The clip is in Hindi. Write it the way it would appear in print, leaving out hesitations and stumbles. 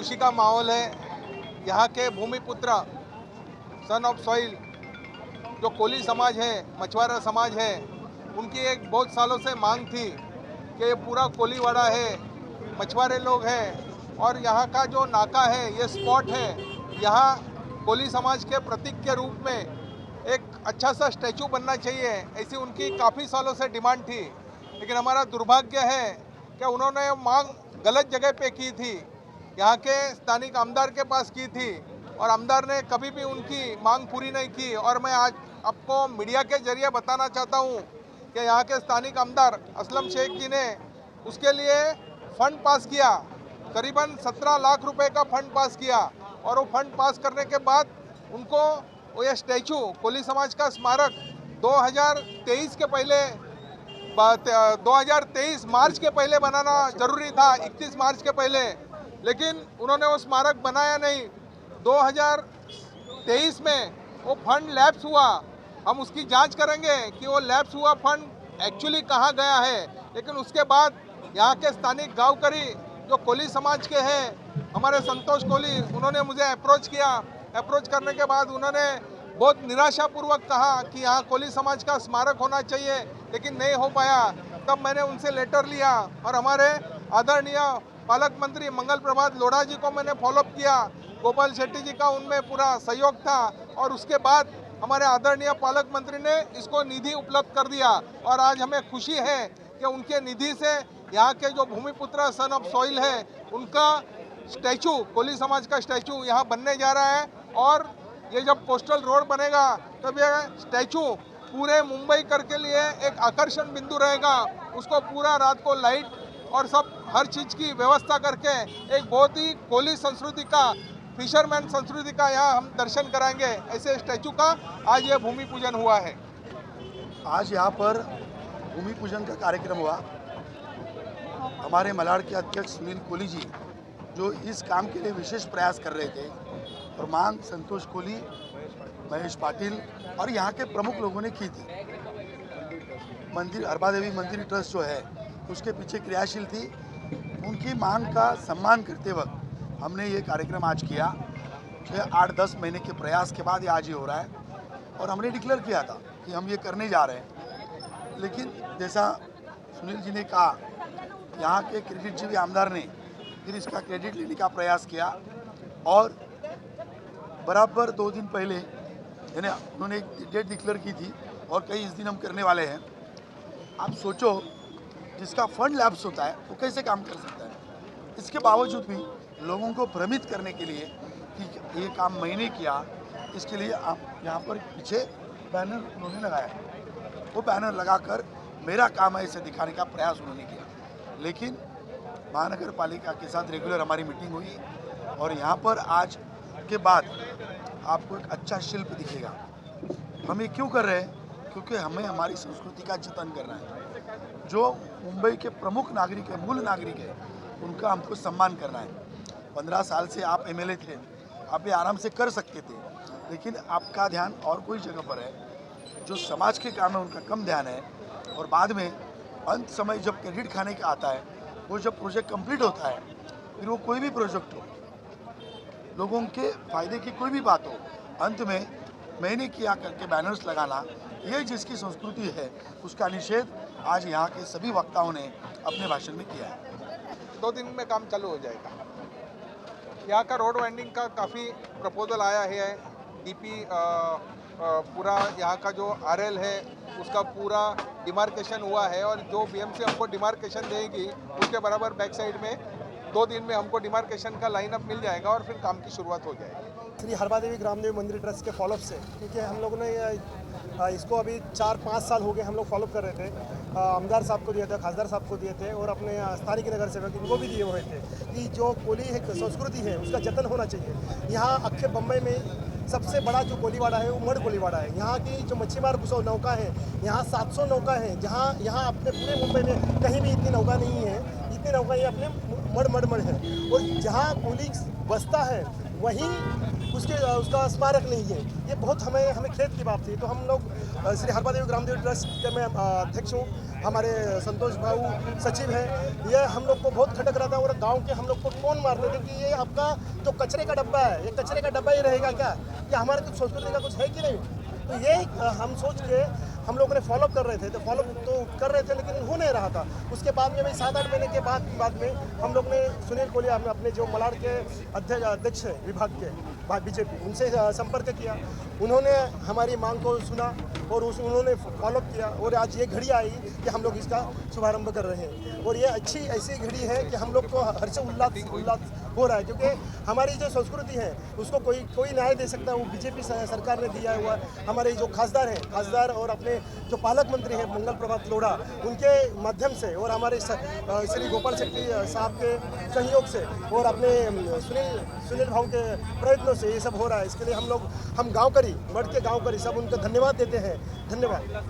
खुशी का माहौल है। यहाँ के भूमिपुत्र सन ऑफ सॉइल जो कोली समाज है, मछुआरा समाज है, उनकी एक बहुत सालों से मांग थी कि ये पूरा कोलीवाड़ा है, मछुआरे लोग हैं और यहाँ का जो नाका है, ये स्पॉट है, यहाँ कोली समाज के प्रतीक के रूप में एक अच्छा सा स्टैचू बनना चाहिए, ऐसी उनकी काफ़ी सालों से डिमांड थी। लेकिन हमारा दुर्भाग्य है कि उन्होंने मांग गलत जगह पे की थी, यहाँ के स्थानिक आमदार के पास की थी और आमदार ने कभी भी उनकी मांग पूरी नहीं की। और मैं आज आपको मीडिया के जरिए बताना चाहता हूँ कि यहाँ के स्थानिक आमदार असलम शेख जी ने उसके लिए फंड पास किया, करीबन 17 लाख रुपए का फंड पास किया और वो फंड पास करने के बाद उनको वो ये स्टैचू कोली समाज का स्मारक 2023 के पहले 2023 मार्च के पहले बनाना जरूरी था, 31 मार्च के पहले, लेकिन उन्होंने वो स्मारक बनाया नहीं। 2023 में वो फंड लैप्स हुआ। हम उसकी जांच करेंगे कि वो लैप्स हुआ फंड एक्चुअली कहाँ गया है। लेकिन उसके बाद यहाँ के स्थानिक गांवकरी जो कोली समाज के हैं, हमारे संतोष कोली, उन्होंने मुझे अप्रोच किया। अप्रोच करने के बाद उन्होंने बहुत निराशापूर्वक कहा कि यहाँ कोली समाज का स्मारक होना चाहिए, लेकिन नहीं हो पाया। तब मैंने उनसे लेटर लिया और हमारे आदरणीय पालक मंत्री मंगल प्रभात लोढ़ा जी को मैंने फॉलोअप किया। गोपाल शेट्टी जी का उनमें पूरा सहयोग था और उसके बाद हमारे आदरणीय पालक मंत्री ने इसको निधि उपलब्ध कर दिया और आज हमें खुशी है कि उनके निधि से यहाँ के जो भूमिपुत्र सन ऑफ सॉइल है, उनका स्टैचू, कोली समाज का स्टैचू यहाँ बनने जा रहा है। और ये जब कोस्टल रोड बनेगा तब ये स्टैचू पूरे मुंबई कर के लिए एक आकर्षण बिंदु रहेगा। उसको पूरा रात को लाइट और सब हर चीज़ की व्यवस्था करके एक बहुत ही कोली संस्कृति का, फिशरमैन संस्कृति का यहाँ हम दर्शन कराएंगे। ऐसे स्टैचू का आज ये भूमि पूजन हुआ है। आज यहाँ पर भूमि पूजन का कार्यक्रम हुआ। हमारे मलाड के अध्यक्ष सुनील कोली जी जो इस काम के लिए विशेष प्रयास कर रहे थे और मांग संतोष कोली, महेश पाटिल और यहाँ के प्रमुख लोगों ने की थी। मंदिर अरबा देवी मंदिर ट्रस्ट जो है उसके पीछे क्रियाशील थी। उनकी मांग का सम्मान करते वक्त हमने ये कार्यक्रम आज किया। 8-10 महीने के प्रयास के बाद ये आज ही हो रहा है और हमने डिक्लेयर किया था कि हम ये करने जा रहे हैं। लेकिन जैसा सुनील जी ने कहा, यहाँ के क्रेडिट जीवी आमदार ने फिर इसका क्रेडिट लेने का प्रयास किया और बराबर 2 दिन पहले यानी उन्होंने एक डेट डिक्लेयर की थी और कई इस दिन हम करने वाले हैं। आप सोचो, जिसका फंड लैप्स होता है वो कैसे काम कर सकता है। इसके बावजूद भी लोगों को भ्रमित करने के लिए कि ये काम मैंने किया, इसके लिए आप यहाँ पर पीछे बैनर उन्होंने लगाया। वो बैनर लगाकर मेरा काम है इसे दिखाने का प्रयास उन्होंने किया। लेकिन महानगर पालिका के साथ रेगुलर हमारी मीटिंग हुई और यहाँ पर आज के बाद आपको एक अच्छा शिल्प दिखेगा। हम ये क्यों कर रहे हैं? क्योंकि हमें हमारी संस्कृति का जतन करना है। जो मुंबई के प्रमुख नागरिक है, मूल नागरिक है, उनका हमको सम्मान करना है। 15 साल से आप एमएलए थे, आप ये आराम से कर सकते थे, लेकिन आपका ध्यान और कोई जगह पर है। जो समाज के काम है उनका कम ध्यान है और बाद में अंत समय जब क्रेडिट खाने का आता है, वो जब प्रोजेक्ट कंप्लीट होता है, फिर वो कोई भी प्रोजेक्ट हो, लोगों के फायदे की कोई भी बात हो, अंत में मैंने किया करके बैनर्स लगाना, ये जिसकी संस्कृति है उसका निषेध आज यहाँ के सभी वक्ताओं ने अपने भाषण में किया है। 2 दिन में काम चालू हो जाएगा। यहाँ का रोड वाइंडिंग का काफ़ी प्रपोजल आया है। डीपी पूरा यहाँ का जो आरएल है उसका पूरा डिमार्केशन हुआ है और जो बीएमसी हमको डिमार्केशन देगी उसके बराबर बैक साइड में 2 दिन में हमको डिमार्केशन का लाइनअप मिल जाएगा और फिर काम की शुरुआत हो जाएगी। श्री हरबा देवी ग्रामदेवी मंदिर ट्रस्ट के फॉलोअप से, क्योंकि हम लोगों ने इसको अभी 4-5 साल हो गए हम लोग फॉलोअप कर रहे थे। आमदार साहब को दिए थे, खासदार साहब को दिए थे और अपने स्थानीय नगर सेवक इनको भी दिए हुए थे कि जो कोली संस्कृति है उसका जतन होना चाहिए। यहाँ अक्खे बम्बई में सबसे बड़ा जो कोलीवाड़ा है वो मड कोलीवाड़ा है। यहाँ की जो मच्छीमार नौका है, यहाँ 700 नौका है, जहाँ यहाँ अपने पूरे मुंबई में कहीं भी इतनी नौका नहीं है। कितनी नौका ये अपने मड़ है। और जहाँ कूलिंग बसता है वहीं उसका स्मारक नहीं है। ये बहुत हमें खेत की बात थी। तो हम लोग श्री हरबा ग्राम देवी ट्रस्ट के मैं अध्यक्ष हूँ, हमारे संतोष भाऊ सचिव हैं। ये हम लोग को बहुत खटक रहा था और गांव के हम लोग को फोन मारते थे कि ये आपका जो कचरे का डब्बा है, ये कचरे का डब्बा ही रहेगा क्या, ये हमारे कुछ संस्कृति का कुछ है कि नहीं। तो ये हम सोच के हम लोगों ने फॉलोअप कर रहे थे, तो फॉलोअप तो कर रहे थे लेकिन हो नहीं रहा था। उसके बाद में 7-8 महीने के बाद में हम लोग ने सुनील कोलिया अपने जो मलाड के अध्यक्ष हैं विभाग के बीजेपी, उनसे संपर्क किया। उन्होंने हमारी मांग को सुना और उन्होंने फॉलोअप किया और आज ये घड़ी आई कि हम लोग इसका शुभारंभ कर रहे हैं। और ये अच्छी ऐसी घड़ी है कि हम लोग को हर्ष उल्लास हो रहा है, क्योंकि हमारी जो संस्कृति है उसको कोई न्याय दे सकता है, वो बीजेपी सरकार ने दिया हुआ। हमारे जो खासदार और अपने जो पालक मंत्री हैं मंगल प्रभात लोढ़ा, उनके माध्यम से और हमारे श्री गोपाल शेट्टी साहब के सहयोग से और अपने सुनील भाव के प्रयत्नों से ये सब हो रहा है। इसके लिए हम गाँव करी बढ़ के गाँव करी सब उनको धन्यवाद देते हैं। धन्यवाद।